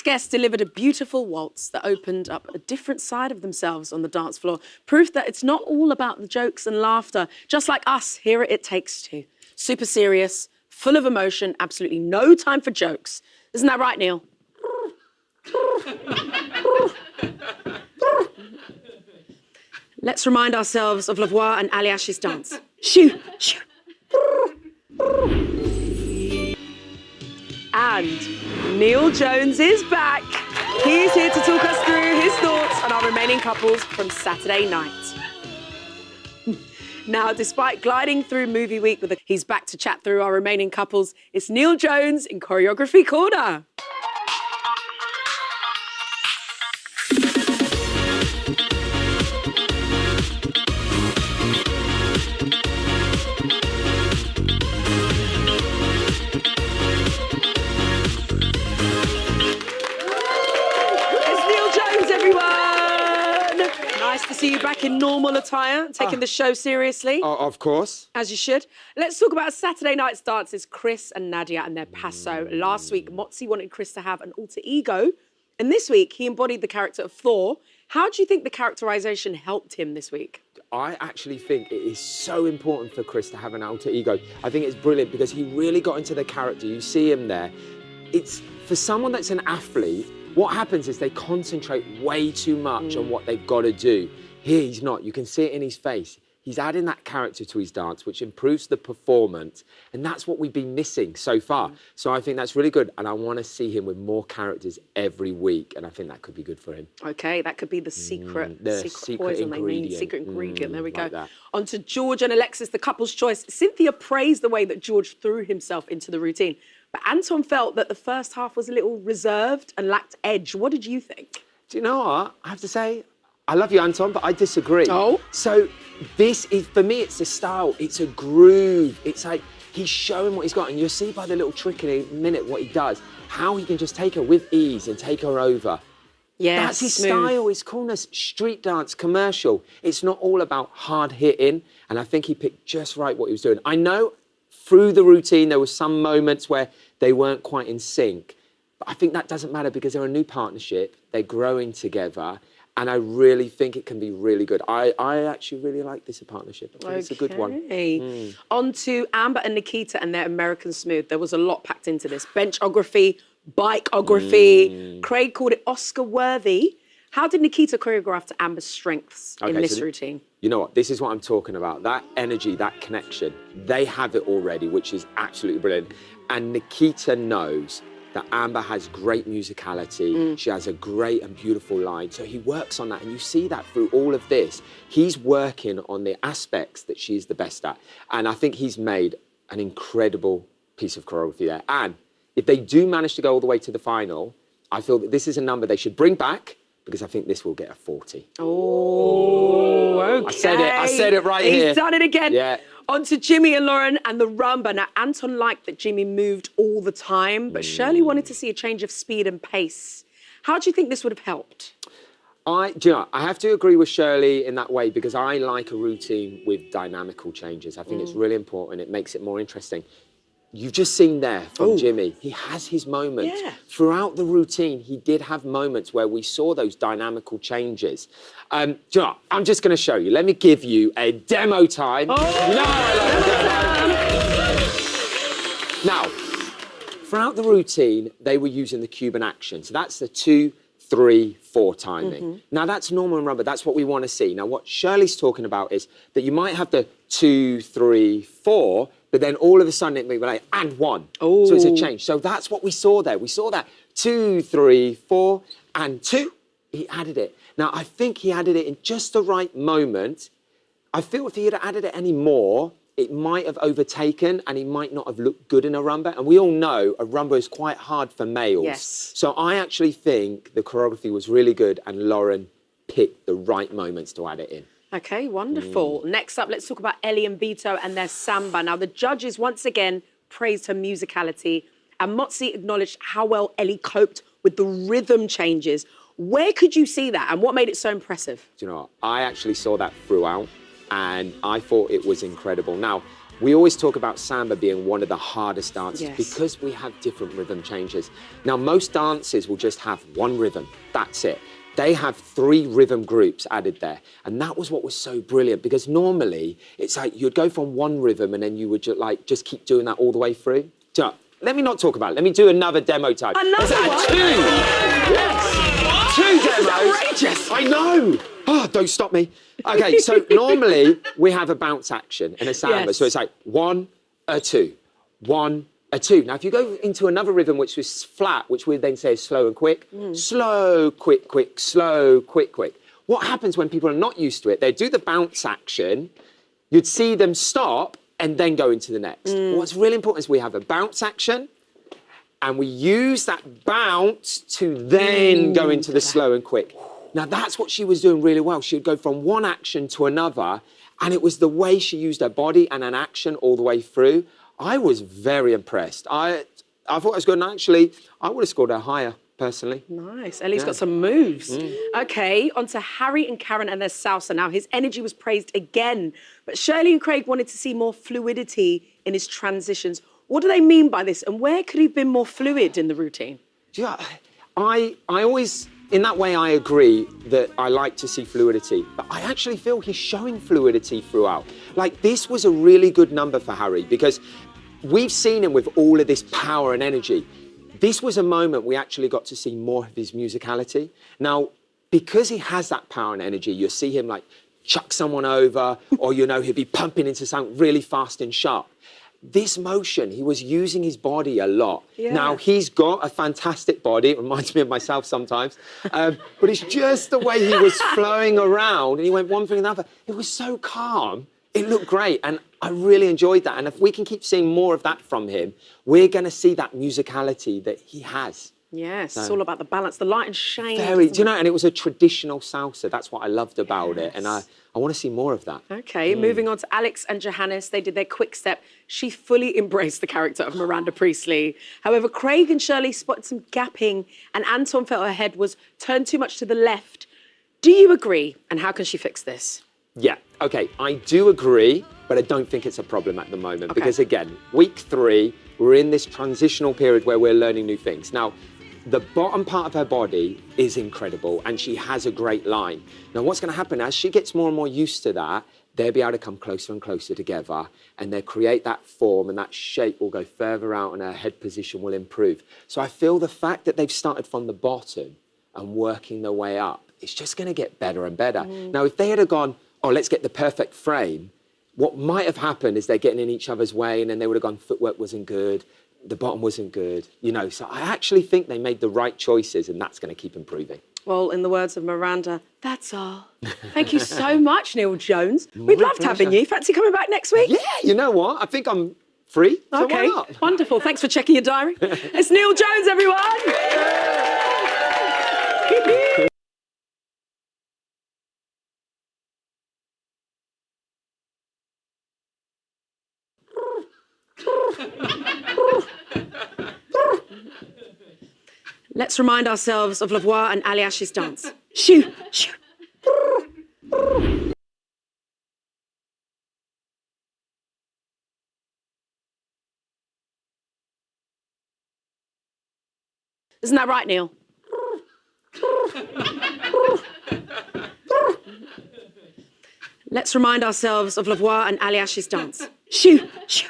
guests delivered a beautiful waltz that opened up a different side of themselves on the dance floor. Proof that it's not all about the jokes and laughter. Just like us here at It Takes Two. Super serious, full of emotion, absolutely no time for jokes. Isn't that right, Neil? Let's remind ourselves of Lavoie and Aliash's dance. Shoo, shoo. And Neil Jones is back. He's here to talk us through his thoughts on our remaining couples from Saturday night. Now, despite gliding through movie week he's back to chat through our remaining couples. It's Neil Jones in Choreography Corner. Nice to see you back in normal attire, taking the show seriously. Of course. As you should. Let's talk about Saturday night's dances, Chris and Nadia and their paso. Last week, Motzi wanted Chris to have an alter ego, and this week he embodied the character of Thor. How do you think the characterization helped him this week? I actually think it is so important for Chris to have an alter ego. I think it's brilliant because he really got into the character. You see him there. It's for someone that's an athlete, what happens is they concentrate way too much on what they've got to do. Here he's not. You can see it in his face. He's adding that character to his dance, which improves the performance. And that's what we've been missing so far. So I think that's really good. And I want to see him with more characters every week. And I think that could be good for him. OK, that could be the secret poison ingredient. Secret ingredient. There we like go. That. On to George and Alexis, the couple's choice. Cynthia praised the way that George threw himself into the routine. But Anton felt that the first half was a little reserved and lacked edge. What did you think? Do you know what? I have to say, I love you, Anton, but I disagree. Oh? So this is, for me, it's a style. It's a groove. It's like he's showing what he's got. And you'll see by the little trick in a minute what he does, how he can just take her with ease and take her over. Yeah, that's his style, his coolness, street dance, commercial. It's not all about hard hitting. And I think he picked just right what he was doing. I know through the routine, there were some moments where they weren't quite in sync. But I think that doesn't matter because they're a new partnership. They're growing together. And I really think it can be really good. I actually really like this partnership. I think it's a good one. On to Amber and Nikita and their American Smooth. There was a lot packed into this. Benchography, bikeography. Craig called it Oscar-worthy. How did Nikita choreograph to Amber's strengths in this routine? You know what? This is what I'm talking about. That energy, that connection. They have it already, which is absolutely brilliant. And Nikita knows that Amber has great musicality. She has a great and beautiful line. So he works on that. And you see that through all of this. He's working on the aspects that she's the best at. And I think he's made an incredible piece of choreography there. And if they do manage to go all the way to the final, I feel that this is a number they should bring back because I think this will get a 40. Oh, okay. I said it right here. He's done it again. Yeah. On to Jimmy and Lauren and the rumba. Now, Anton liked that Jimmy moved all the time, but Shirley wanted to see a change of speed and pace. How do you think this would have helped? Do you know, I have to agree with Shirley in that way because I like a routine with dynamical changes. I think it's really important. It makes it more interesting. You've just seen there from Jimmy. He has his moments. Yeah. Throughout the routine, he did have moments where we saw those dynamical changes. Do you know what? I'm just going to show you. Let me give you a demo time. Now, throughout the routine, they were using the Cuban action. So that's the 2, 3, 4 timing. Now, that's normal in rumba. That's what we want to see. Now, what Shirley's talking about is that you might have the 2, 3, 4, but then all of a sudden it may be like, and 1. So it's a change. So that's what we saw there. We saw that 2, 3, 4, and 2. He added it. Now, I think he added it in just the right moment. I feel if he had added it any more, it might have overtaken and he might not have looked good in a rumba. And we all know a rumba is quite hard for males. Yes. So I actually think the choreography was really good and Lauren picked the right moments to add it in. Okay, wonderful. Next up, let's talk about Ellie and Beto and their samba. Now, the judges once again praised her musicality and Motzi acknowledged how well Ellie coped with the rhythm changes. Where could you see that and what made it so impressive? Do you know what? I actually saw that throughout and I thought it was incredible. Now, we always talk about samba being one of the hardest dances Yes. because we have different rhythm changes. Now, most dances will just have one rhythm, that's it. They have 3 rhythm groups added there. And that was what was so brilliant, because normally it's like you'd go from one rhythm and then you would just keep doing that all the way through. So, let me not talk about it. Let me do another demo type. Another one? 2. Yes. 2 demos. Outrageous. I know. Oh, don't stop me. Okay, so normally we have a bounce action in a samba. Yes. So it's like 1, a 2, 1, a 2. Now, if you go into another rhythm, which was flat, which we then say is slow and quick, slow, quick, quick, slow, quick, quick. What happens when people are not used to it? They do the bounce action, you'd see them stop and then go into the next. What's really important is we have a bounce action and we use that bounce to then go into the slow and quick. Now, that's what she was doing really well. She would go from one action to another, and it was the way she used her body and an action all the way through. I was very impressed. I thought it was good, and actually, I would have scored her higher, personally. Nice. Ellie's got some moves. Okay, on to Harry and Karen and their salsa. Now, his energy was praised again, but Shirley and Craig wanted to see more fluidity in his transitions. What do they mean by this, and where could he have been more fluid in the routine? Yeah, I always, in that way, I agree that I like to see fluidity, but I actually feel he's showing fluidity throughout. Like, this was a really good number for Harry, because we've seen him with all of this power and energy. This was a moment we actually got to see more of his musicality. Now, because he has that power and energy, you'll see him like chuck someone over, or, you know, he'll be pumping into something really fast and sharp. This motion, he was using his body a lot. Yeah. Now, he's got a fantastic body. It reminds me of myself sometimes. But it's just the way he was flowing around, and he went one thing and another. It was so calm. It looked great, and I really enjoyed that. And if we can keep seeing more of that from him, we're going to see that musicality that he has. Yes, it's all about the balance, the light and shade. Very, do you know, and it was a traditional salsa. That's what I loved about it. And I want to see more of that. Okay, moving on to Alex and Johannes. They did their quickstep. She fully embraced the character of Miranda Priestley. However, Craig and Shirley spotted some gapping, and Anton felt her head was turned too much to the left. Do you agree? And how can she fix this? Yeah, okay, I do agree, but I don't think it's a problem at the moment. Because again, week 3, we're in this transitional period where we're learning new things. Now, the bottom part of her body is incredible, and she has a great line. Now, what's going to happen as she gets more and more used to that, they'll be able to come closer and closer together, and they'll create that form, and that shape will go further out, and her head position will improve. So I feel the fact that they've started from the bottom and working their way up, it's just going to get better and better. Now, if they had gone, oh, let's get the perfect frame, what might have happened is they're getting in each other's way, and then they would have gone, footwork wasn't good, the bottom wasn't good, you know. So I actually think they made the right choices, and that's going to keep improving. Well, in the words of Miranda, that's all. Thank you so much, Neil Jones. We've loved having you. Fancy coming back next week? Yeah, you know what? I think I'm free, so Okay, why not? wonderful. Thanks for checking your diary. It's Neil Jones, everyone. Let's remind ourselves of Lavoie and Aliash's dance. Shoo, shoo. Isn't that right, Neil? Let's remind ourselves of Lavoie and Aliash's dance. Shoo, shoo.